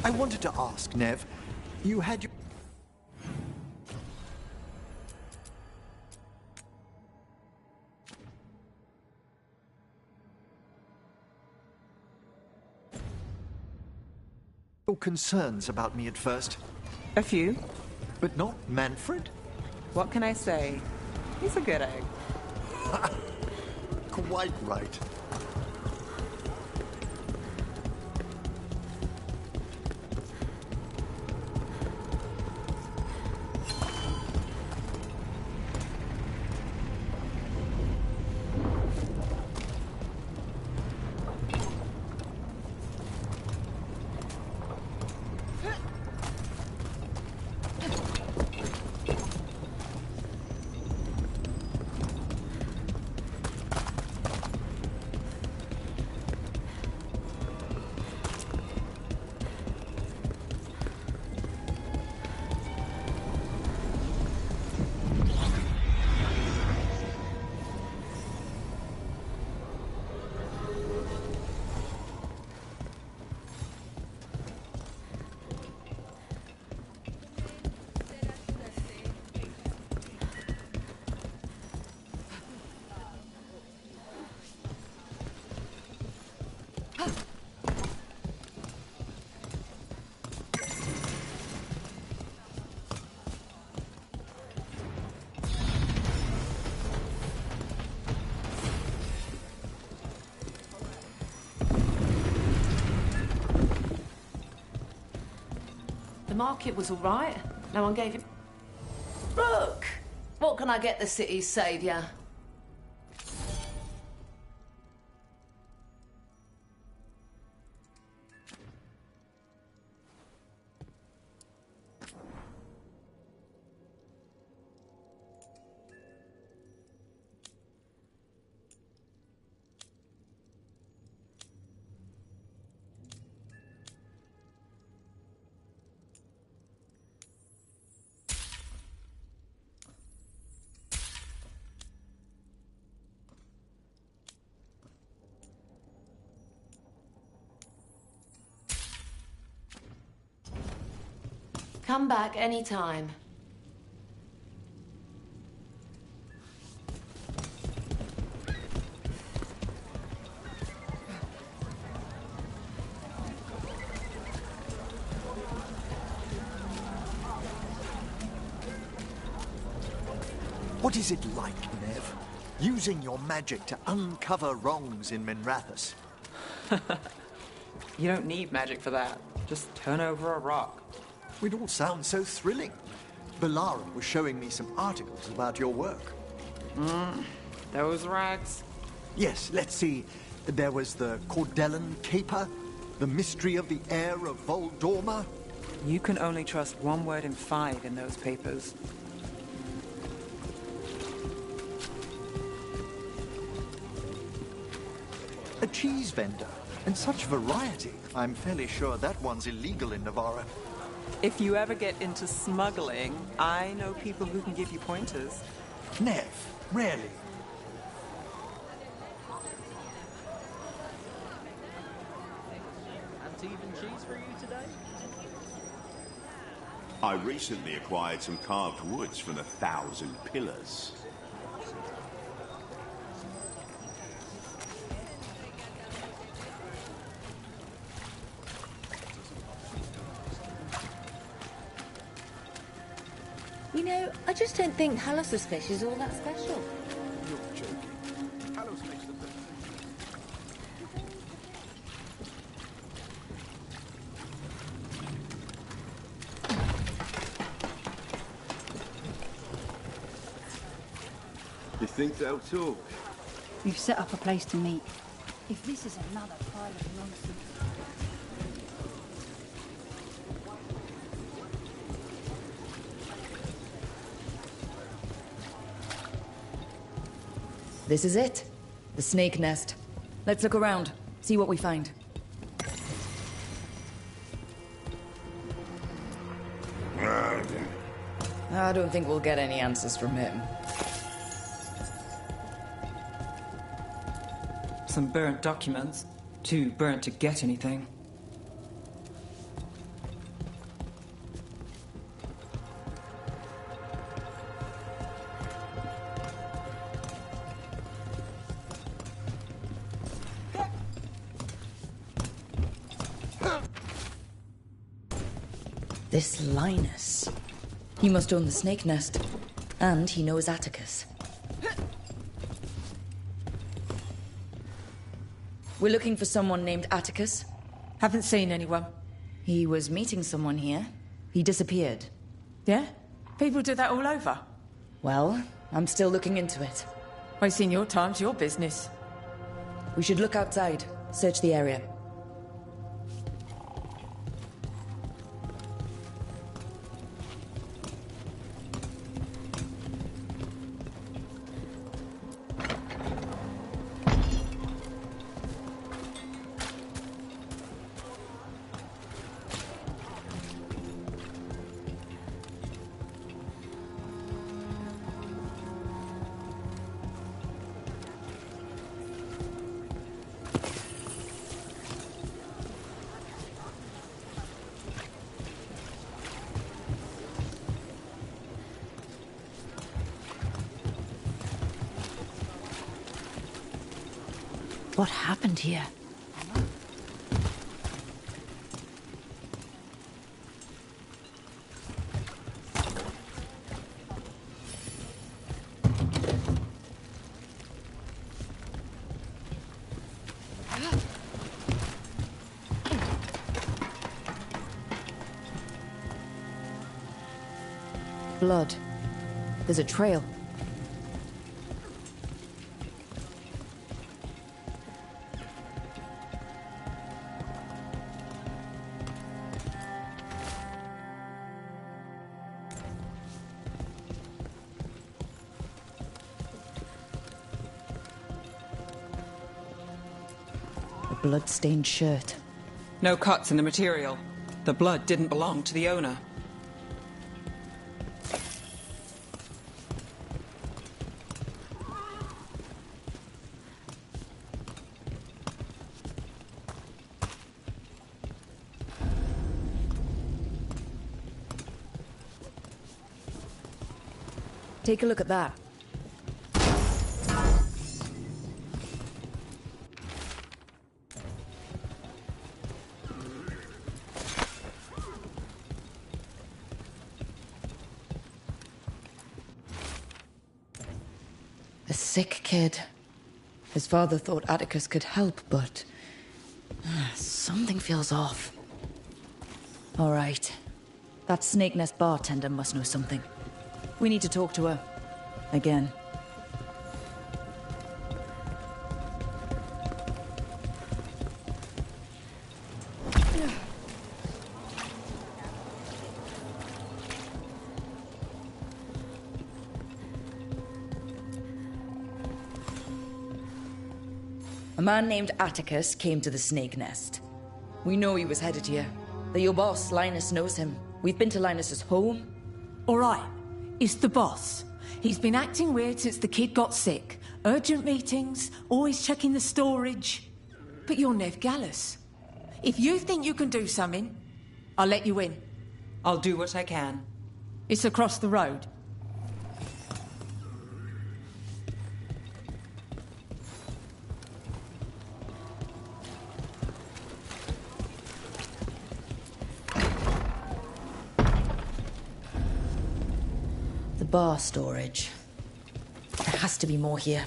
I wanted to ask, Nev, you had your concerns about me at first. A few. But not Manfred? What can I say? He's a good egg. Quite right. The market was all right. No one gave it. Look! What can I get the city's saviour? Come back any time. What is it like, Nev? Using your magic to uncover wrongs in Minrathous? You don't need magic for that. Just turn over a rock. It all sounds so thrilling. Balaram was showing me some articles about your work. Those rags? Yes, let's see. There was the Cordellan Caper, the mystery of the heir of Voldorma. You can only trust one word in 5 in those papers. A cheese vendor, and such variety. I'm fairly sure that one's illegal in Navarra. If you ever get into smuggling, I know people who can give you pointers. Nev, really? Even cheese for you today? I recently acquired some carved woods from the 1,000 Pillars. You know, I just don't think Halos' fish is all that special. You're joking. Halos makes the best. You think they'll talk? We've set up a place to meet. If this is another pile of nonsense... This is it. The snake nest. Let's look around, see what we find. I don't think we'll get any answers from him. Some burnt documents. Too burnt to get anything. This Linus. He must own the snake nest. And he knows Atticus. We're looking for someone named Atticus. Haven't seen anyone. He was meeting someone here. He disappeared. Yeah? People do that all over. Well, I'm still looking into it. Wasting your time's your business. We should look outside. Search the area. What happened here? Blood. There's a trail. A blood-stained shirt. No cuts in the material. The blood didn't belong to the owner. Take a look at that. A sick kid. His father thought Atticus could help, but something feels off. All right. That Snake Nest bartender must know something. We need to talk to her. Again. A man named Atticus came to the Snake Nest. We know he was headed here. That your boss, Linus, knows him. We've been to Linus's home. All right. It's the boss. He's been acting weird since the kid got sick. Urgent meetings, always checking the storage. But you're Nev Gallus. If you think you can do something, I'll let you in. I'll do what I can. It's across the road. Bar storage. There has to be more here.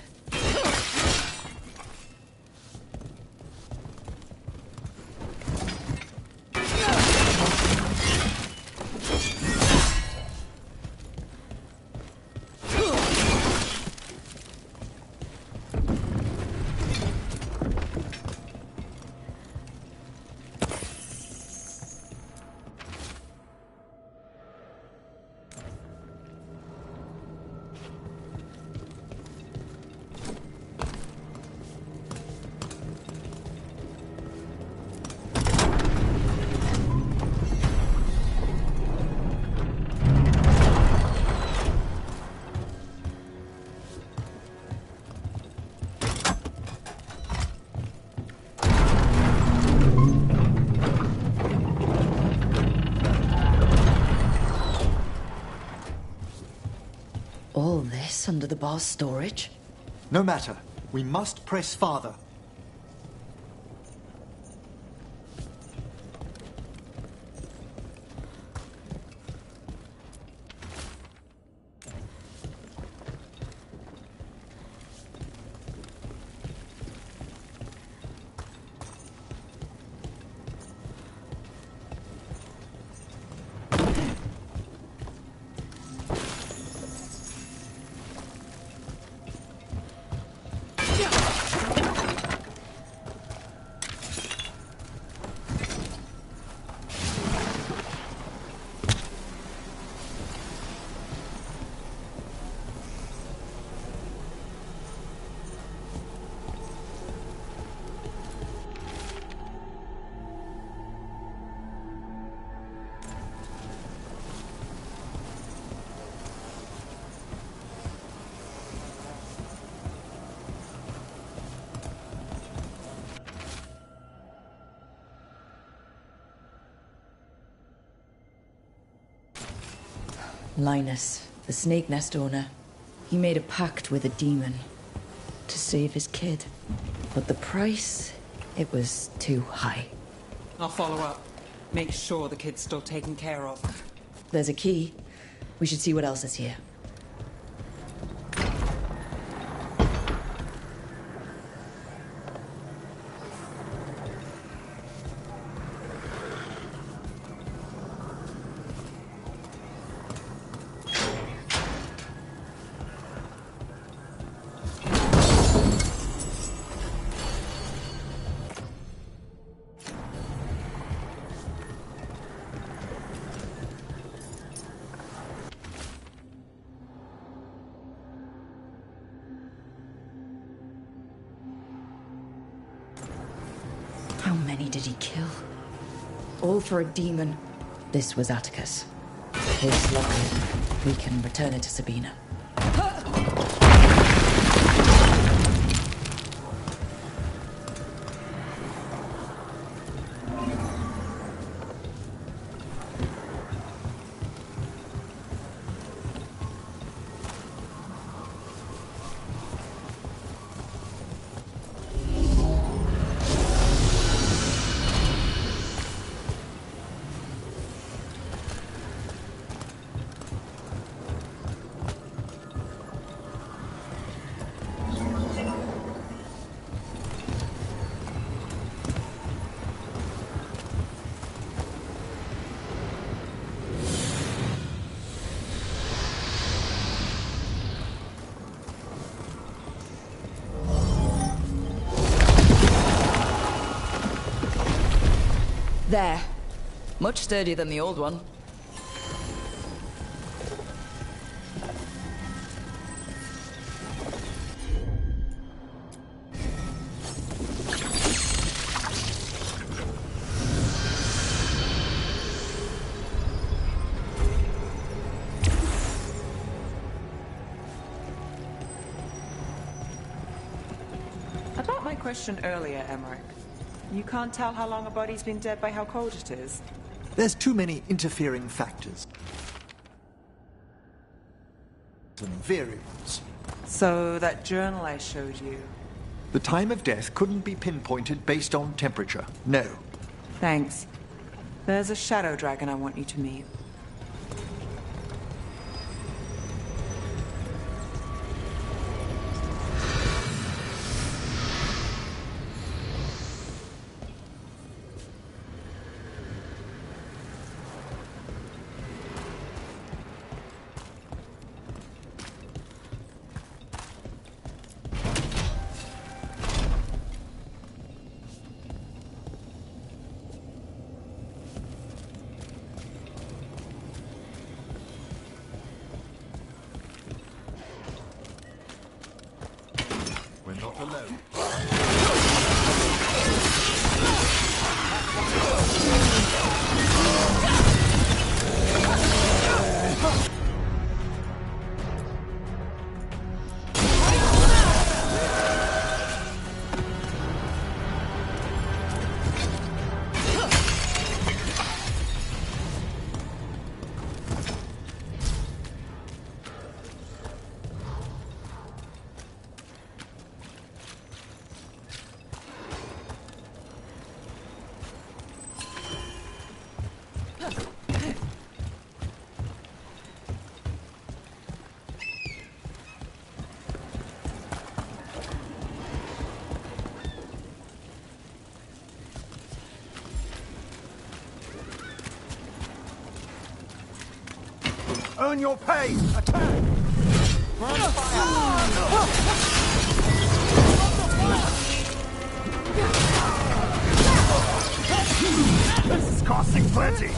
All this under the bar's storage? No matter. We must press farther. Linus, the snake nest owner, he made a pact with a demon to save his kid. But the price, it was too high. I'll follow up. Make sure the kid's still taken care of. There's a key. We should see what else is here. How many did he kill? All for a demon. This was Atticus. His locket. We can return it to Sabina. There. Much sturdier than the old one. About my question earlier, Emmerich. You can't tell how long a body's been dead by how cold it is? There's too many interfering factors and variables. So that journal I showed you. The time of death couldn't be pinpointed based on temperature. No. Thanks. There's a shadow dragon I want you to meet. We're not alone. Earn your pay! Attack! This is costing plenty!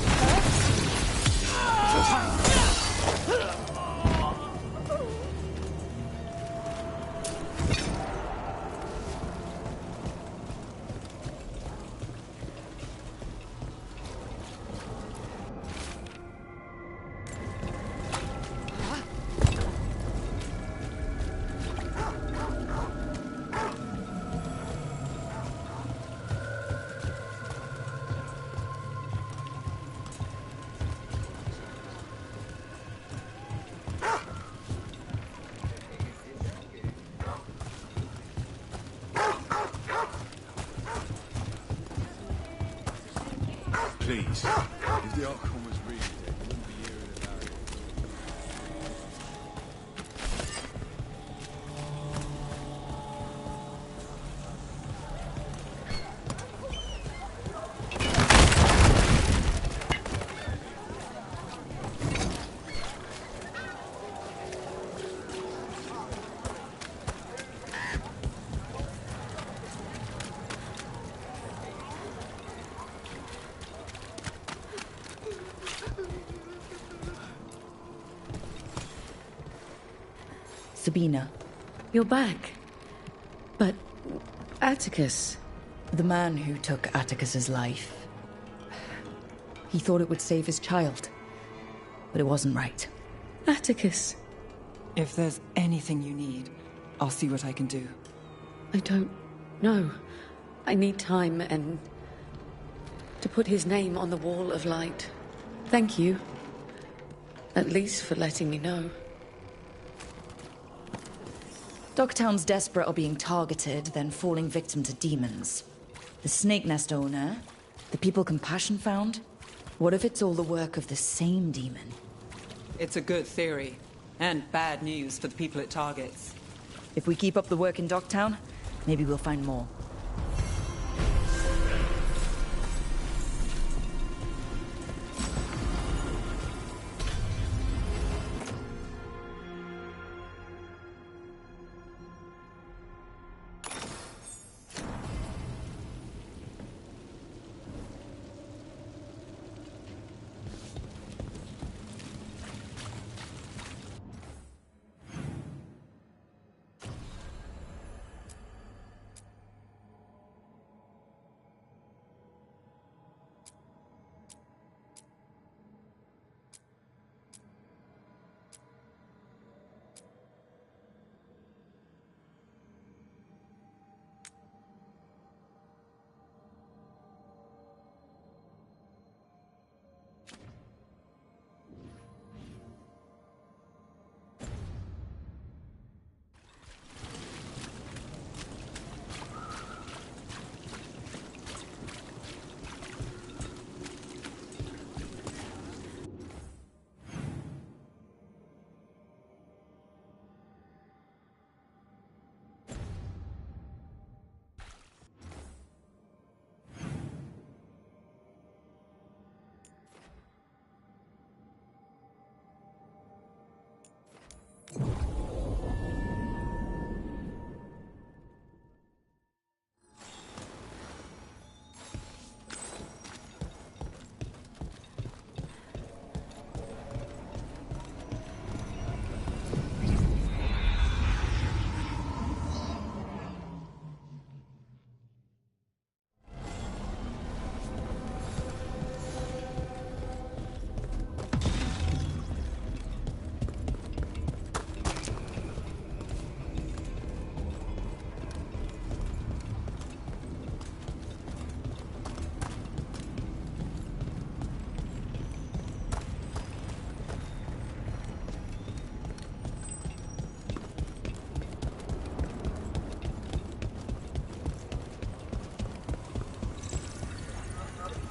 If the outcome was really dead, you wouldn't be hearing about it. Sabina, You're back. But Atticus... the man who took Atticus's life, he thought it would save his child, but it wasn't right. Atticus. If there's anything you need, I'll see what I can do. I don't know. I need time and... to put his name on the wall of light. Thank you. At least for letting me know. Dogtown's desperate are being targeted, then falling victim to demons. The Snake Nest owner, the people Compassion found. What if it's all the work of the same demon? It's a good theory, and bad news for the people it targets. If we keep up the work in Dogtown, maybe we'll find more.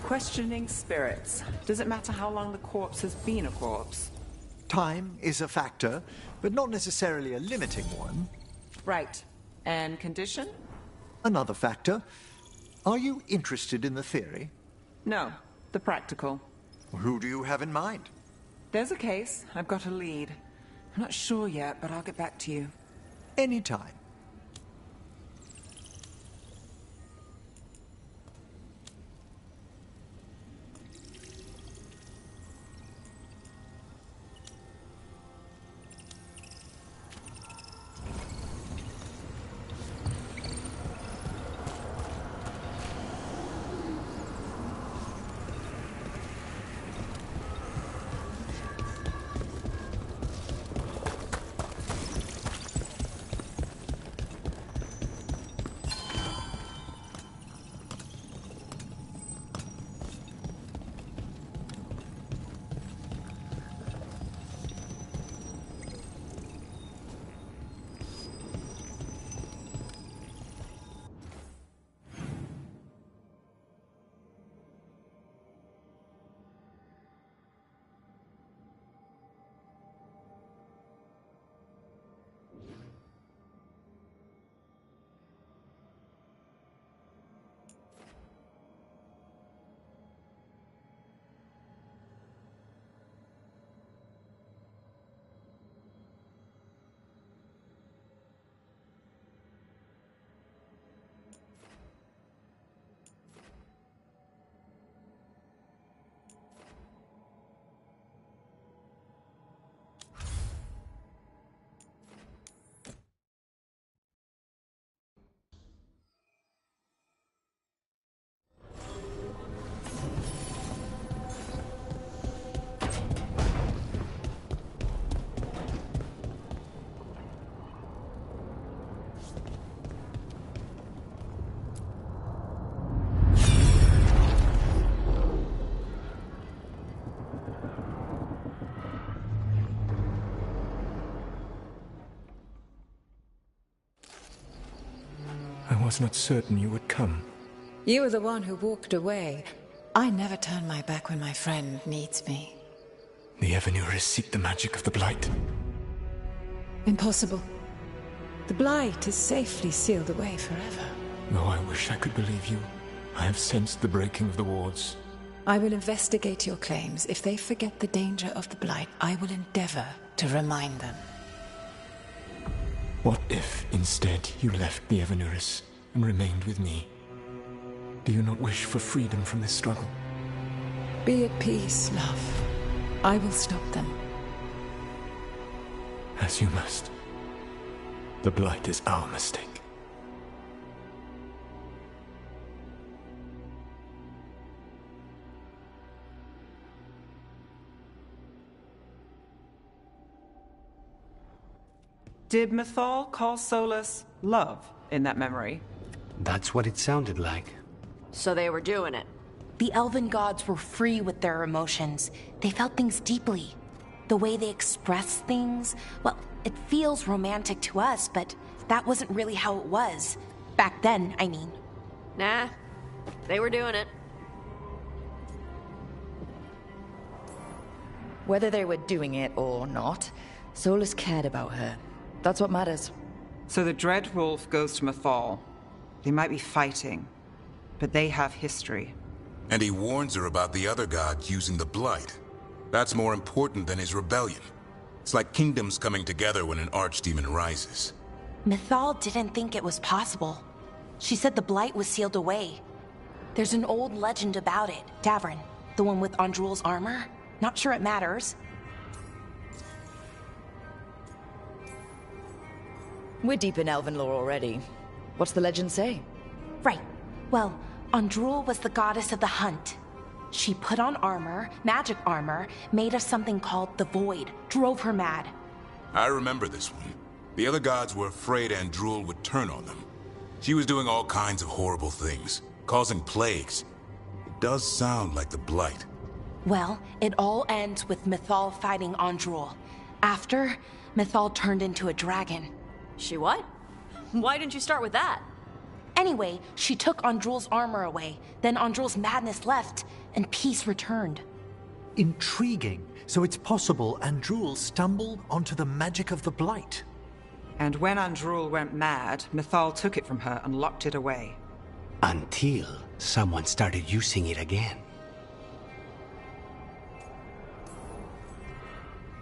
Questioning spirits. Does it matter how long the corpse has been a corpse? Time is a factor, but not necessarily a limiting one. Right. And condition? Another factor. Are you interested in the theory? No. The practical. Who do you have in mind? There's a case. I've got a lead. I'm not sure yet, but I'll get back to you. Anytime. was not certain you would come. You were the one who walked away. I never turn my back when my friend needs me. The Evanurus seek the magic of the Blight. Impossible. The Blight is safely sealed away forever. Though I wish I could believe you, I have sensed the breaking of the wards. I will investigate your claims. If they forget the danger of the Blight, I will endeavor to remind them. What if, instead, you left the Evanurus and remained with me? Do you not wish for freedom from this struggle? Be at peace, love. I will stop them. As you must. The Blight is our mistake. Did Mythal call Solus love in that memory? That's what it sounded like. So they were doing it. The elven gods were free with their emotions. They felt things deeply. The way they expressed things, well, it feels romantic to us, but that wasn't really how it was. Back then, I mean. Nah, they were doing it. Whether they were doing it or not, Solus cared about her. That's what matters. So the Dread Wolf goes to Mythal. They might be fighting, but they have history. And he warns her about the other gods using the Blight. That's more important than his rebellion. It's like kingdoms coming together when an archdemon rises. Mythal didn't think it was possible. She said the Blight was sealed away. There's an old legend about it. Davrin, the one with Andrul's armor. Not sure it matters. We're deep in elven lore already. What's the legend say? Right. Well, Andrul was the goddess of the hunt. She put on armor, magic armor, made of something called the Void. Drove her mad. I remember this one. The other gods were afraid Andrul would turn on them. She was doing all kinds of horrible things, causing plagues. It does sound like the Blight. Well, it all ends with Mythal fighting Andrul. After, Mythal turned into a dragon. She what? Why didn't you start with that? Anyway, she took Andrul's armor away. Then Andrul's madness left, and peace returned. Intriguing. So it's possible Andrul stumbled onto the magic of the Blight. And when Andrul went mad, Mythal took it from her and locked it away. Until someone started using it again.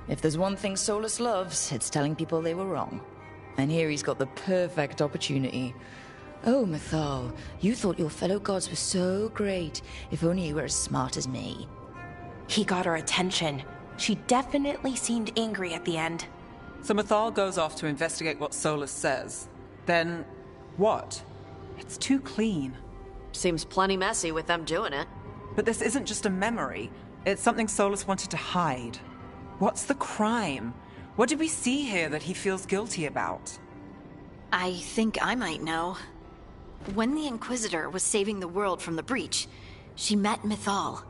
If there's one thing Solus loves, it's telling people they were wrong. And here he's got the perfect opportunity. Oh, Mythal, you thought your fellow gods were so great. If only you were as smart as me. He got her attention. She definitely seemed angry at the end. So Mythal goes off to investigate what Solus says. Then, what? It's too clean. Seems plenty messy with them doing it. But this isn't just a memory. It's something Solus wanted to hide. What's the crime? What did we see here that he feels guilty about? I think I might know. When the Inquisitor was saving the world from the breach, she met Mythal.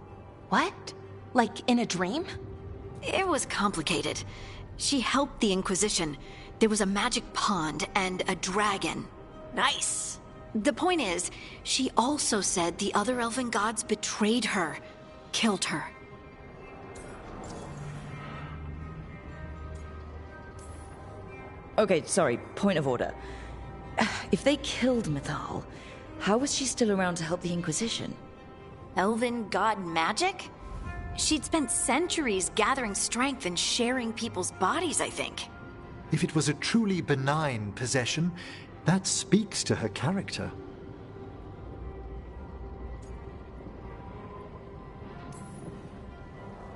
What? Like in a dream? It was complicated. She helped the Inquisition. There was a magic pond and a dragon. Nice. The point is, she also said the other elven gods betrayed her, killed her. Okay, sorry, point of order. If they killed Mythal, how was she still around to help the Inquisition? Elven god magic? She'd spent centuries gathering strength and sharing people's bodies, I think. If it was a truly benign possession, that speaks to her character.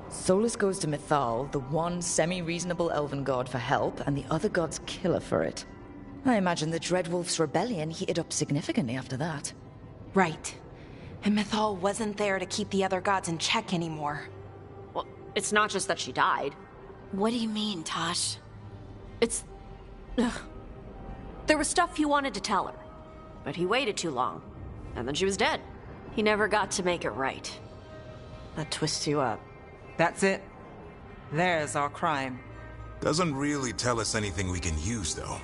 Solus goes to Mythal, the one semi-reasonable elven god, for help, and the other gods kill her for it. I imagine the Dreadwolf's rebellion heated up significantly after that. Right. And Mythal wasn't there to keep the other gods in check anymore. Well, it's not just that she died. What do you mean, Tosh? It's... Ugh. There was stuff he wanted to tell her, but he waited too long, and then she was dead. He never got to make it right. That twists you up. That's it. There's our crime. Doesn't really tell us anything we can use, though.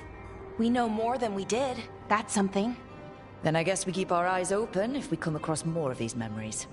We know more than we did. That's something. Then I guess we keep our eyes open if we come across more of these memories.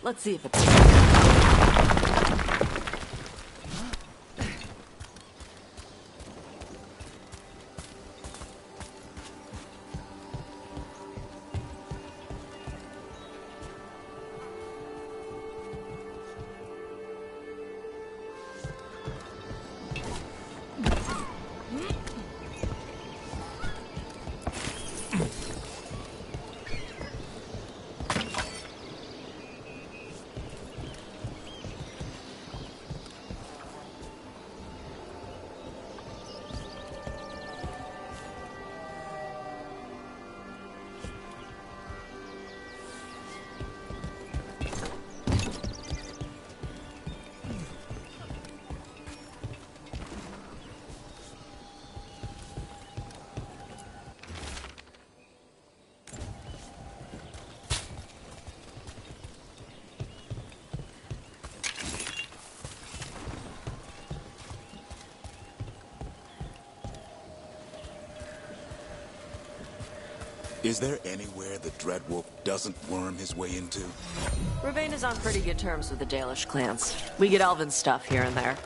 Let's see if it's... Is there anywhere the Dreadwolf doesn't worm his way into? Ravane is on pretty good terms with the Dalish clans. We get elven stuff here and there.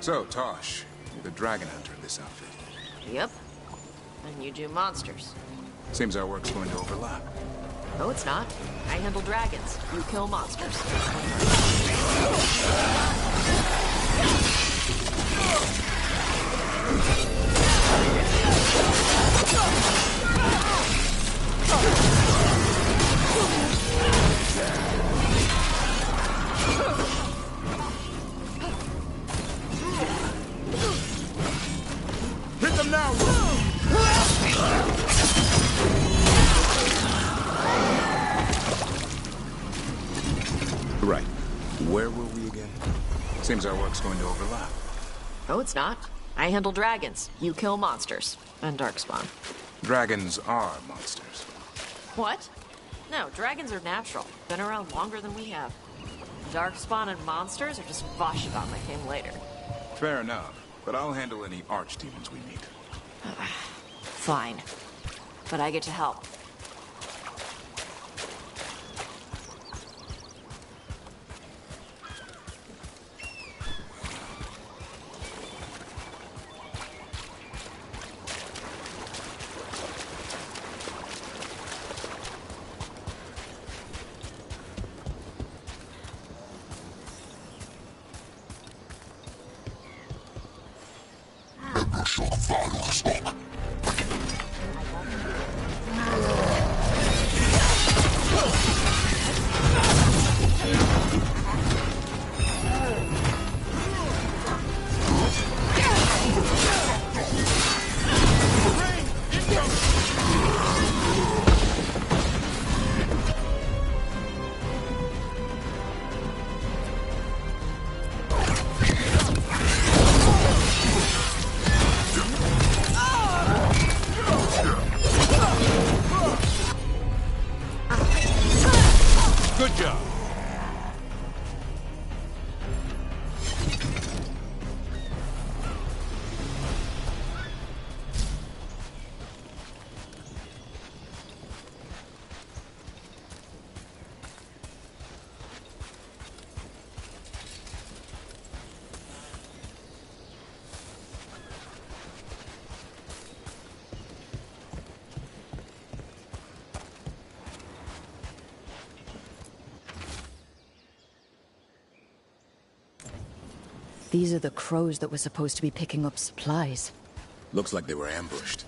So, Tosh, you're the dragon hunter of this outfit. Yep. And you do monsters. Seems our work's going to overlap. No, it's not. I handle dragons. You kill monsters. Hit them now! Right. Where were we again? Seems our work's going to overlap. Oh, it's not. I handle dragons. You kill monsters. And darkspawn. Dragons are monsters. What? No, dragons are natural. Been around longer than we have. Darkspawn and monsters are just Vashidon that came later. Fair enough, but I'll handle any archdemons we meet. Fine. But I get to help. Good job. These are the crows that were supposed to be picking up supplies. Looks like they were ambushed.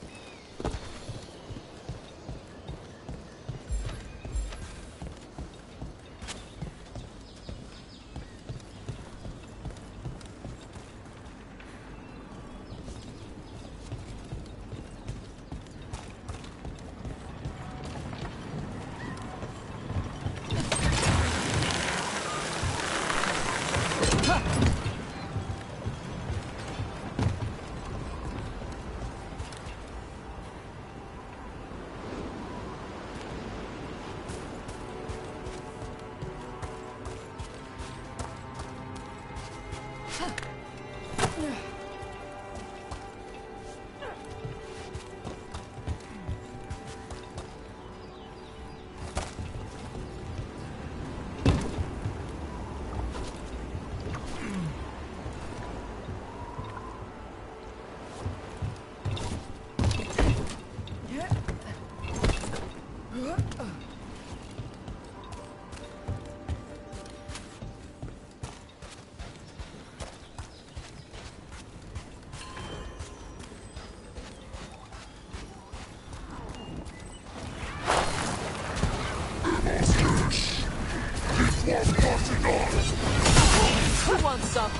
Who wants some?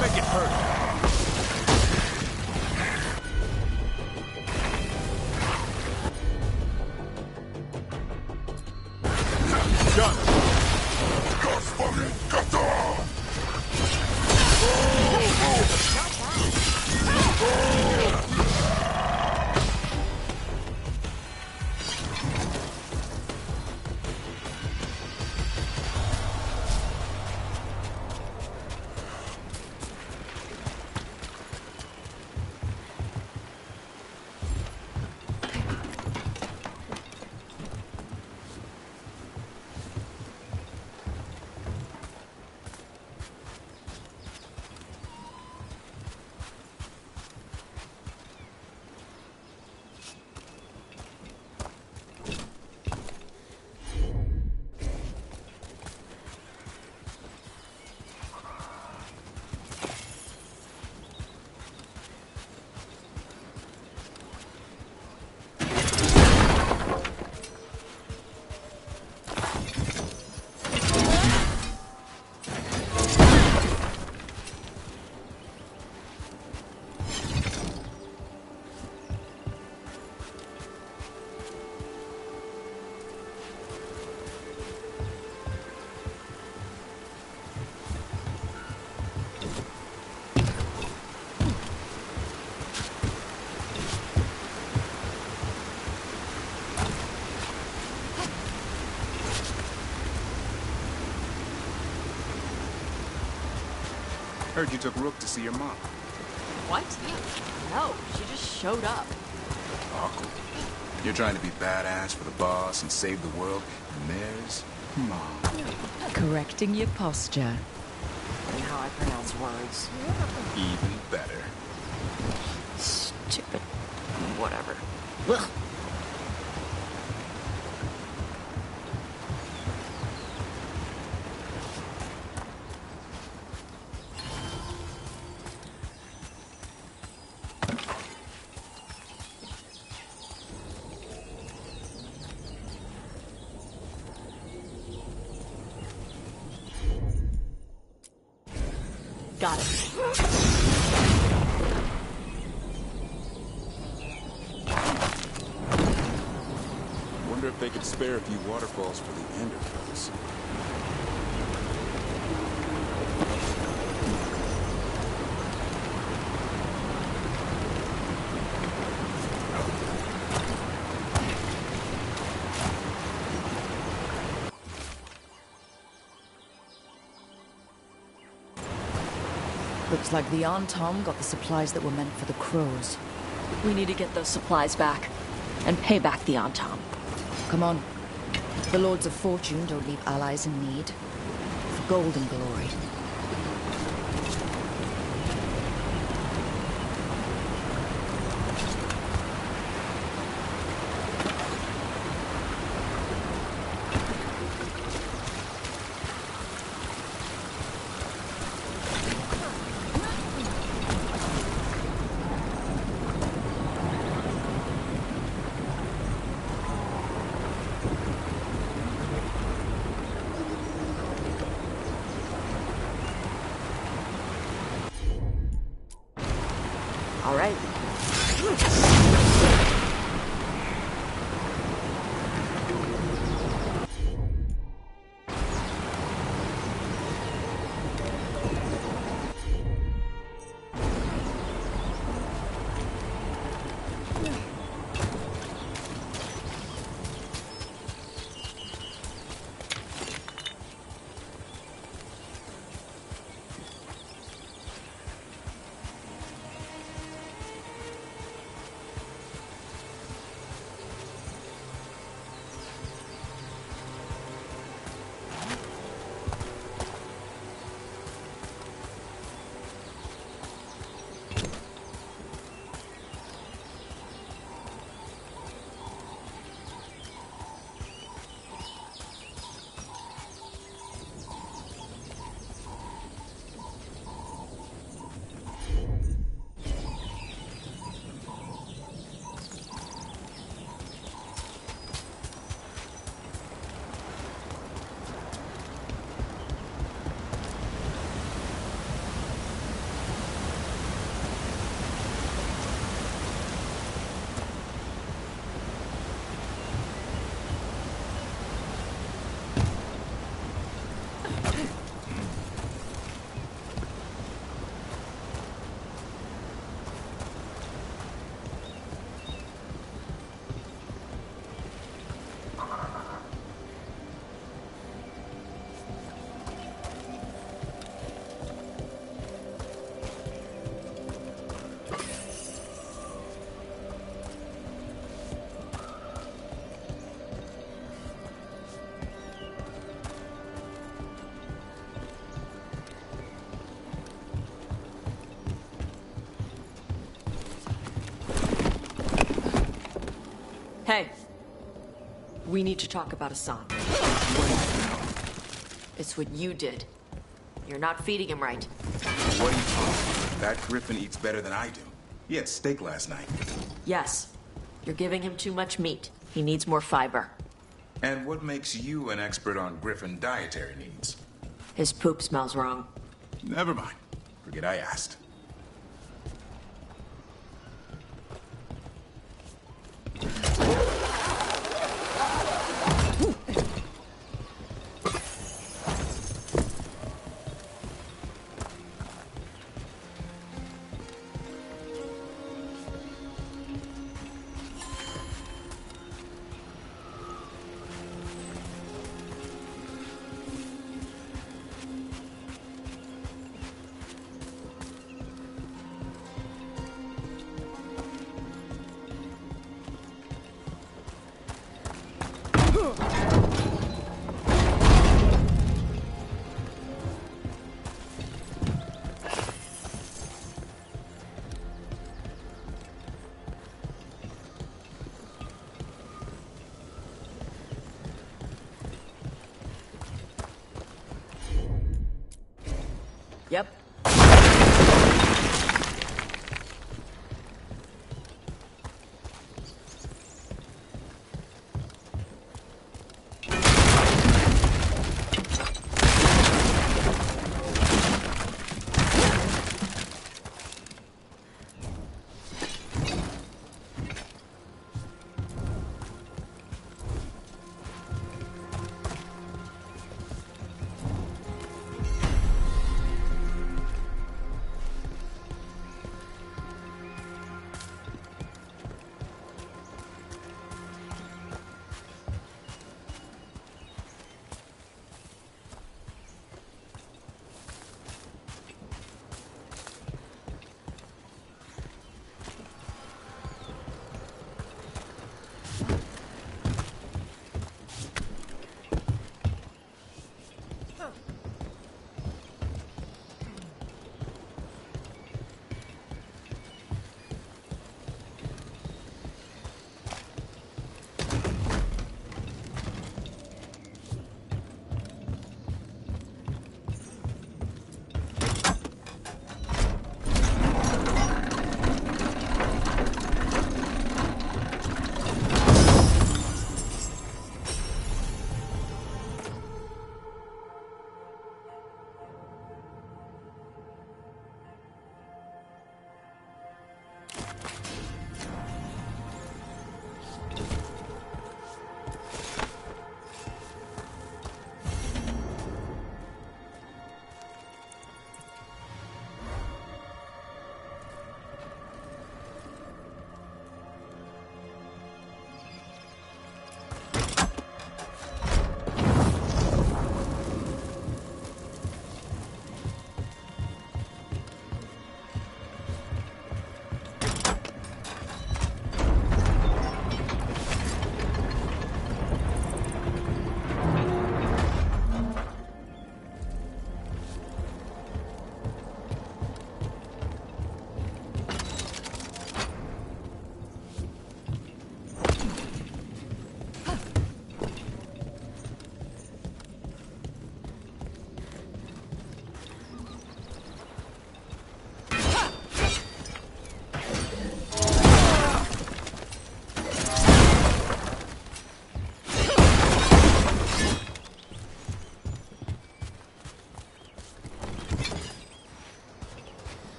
Make it hurt. Heard you took Rook to see your mom. What? No, she just showed up. Awkward. You're trying to be badass for the boss and save the world, and there's Mom. Correcting your posture. And how I pronounce words. Even better. Stupid. Whatever. Ugh. Got it. Wonder if they could spare a few waterfalls for the Anderfels. Looks like the Antom got the supplies that were meant for the crows. We need to get those supplies back. And pay back the Antom. Come on. The Lords of Fortune don't leave allies in need. For gold and glory. All right. Hey. We need to talk about Hassan. It's what you did. You're not feeding him right. What are you talking about? That griffin eats better than I do. He had steak last night. Yes. You're giving him too much meat. He needs more fiber. And what makes you an expert on griffin dietary needs? His poop smells wrong. Never mind. Forget I asked. Yep.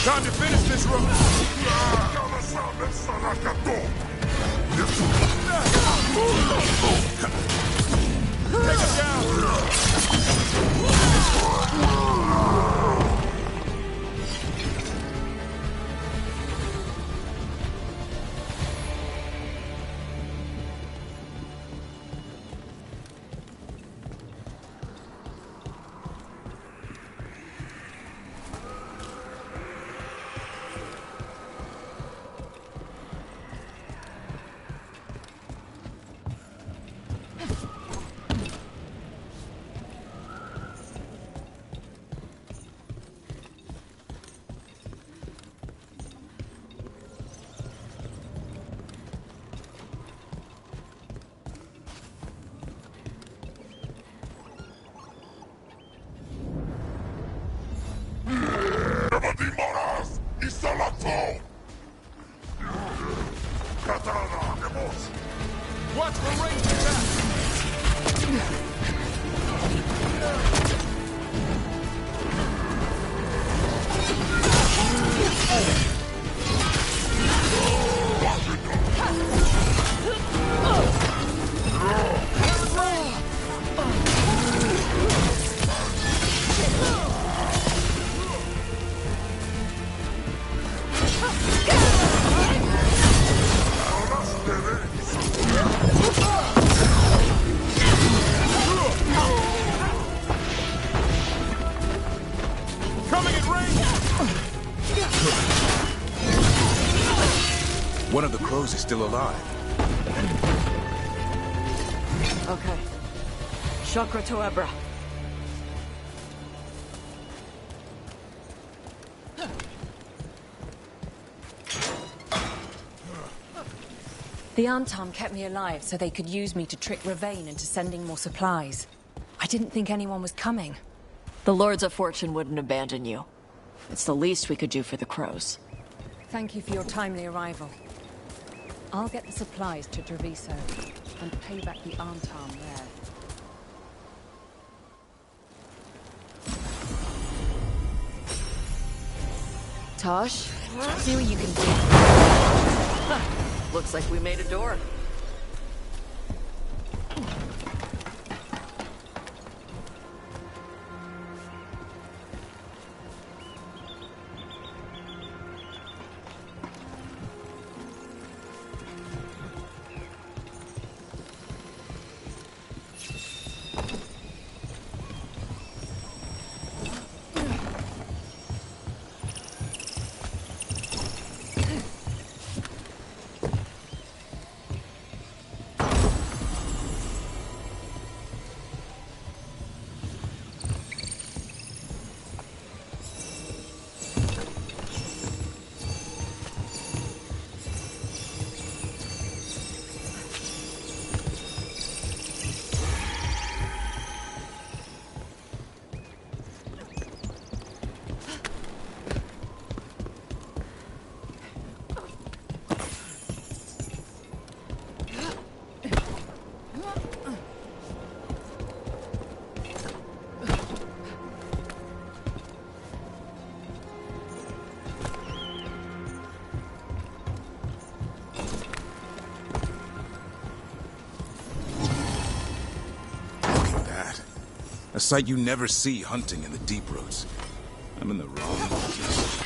Time to finish this run. Take him down. knows he's still alive. Okay. Chakra to Ebra. The Antam kept me alive so they could use me to trick Ravain into sending more supplies. I didn't think anyone was coming. The Lords of Fortune wouldn't abandon you. It's the least we could do for the crows. Thank you for your timely arrival. I'll get the supplies to Treviso and pay back the Antam there. Tosh, see what you can do. Looks like we made a door. A sight you never see hunting in the deep roads. I'm in the wrong place.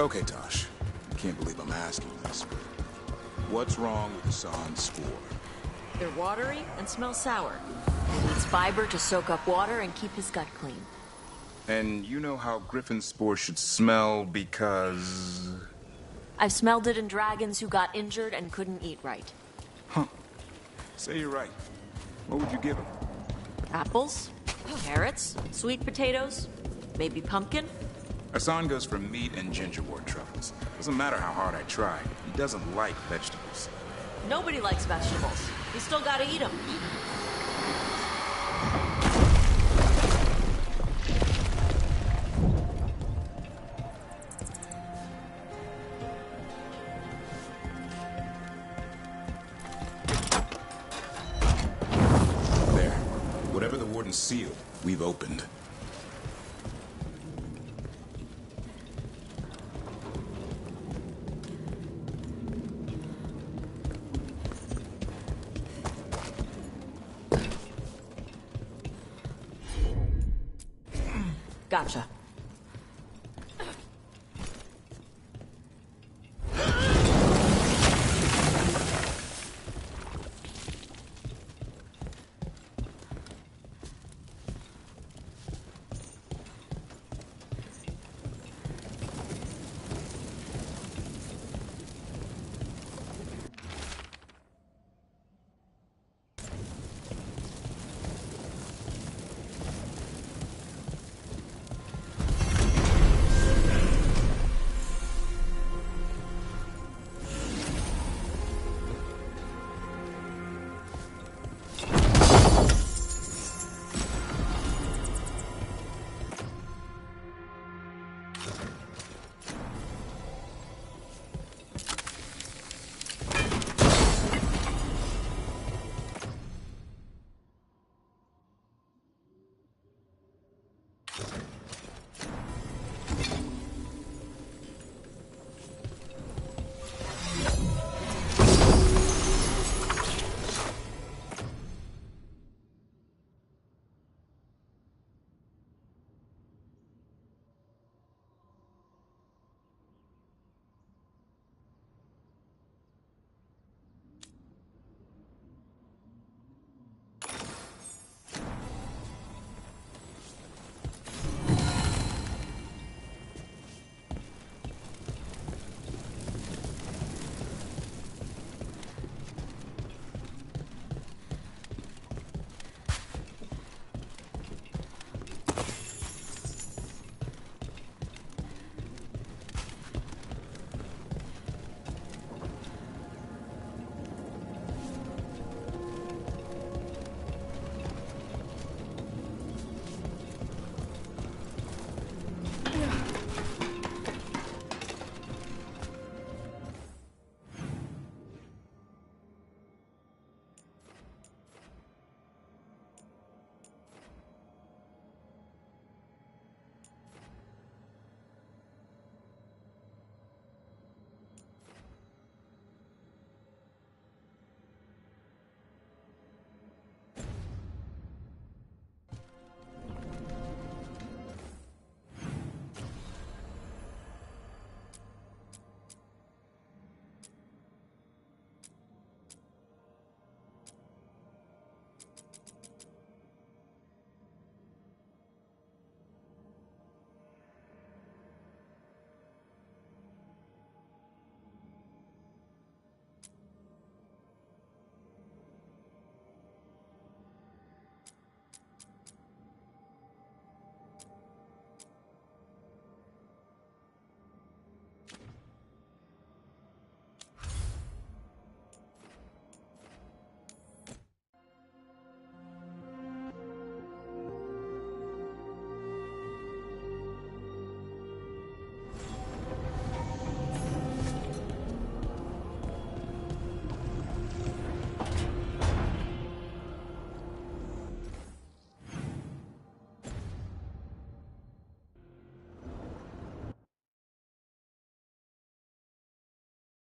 Okay, Tosh. I can't believe I'm asking this, but what's wrong with Hassan's spore? They're watery and smell sour. He needs fiber to soak up water and keep his gut clean. And you know how Griffin spore should smell because... I've smelled it in dragons who got injured and couldn't eat right. Huh. Say you're right. What would you give him? Apples, carrots, sweet potatoes, maybe pumpkin. Hassan goes for meat and gingerwort truffles. Doesn't matter how hard I try. He doesn't like vegetables. Nobody likes vegetables. You still gotta eat them. There. Whatever the warden sealed, we've opened. Gotcha.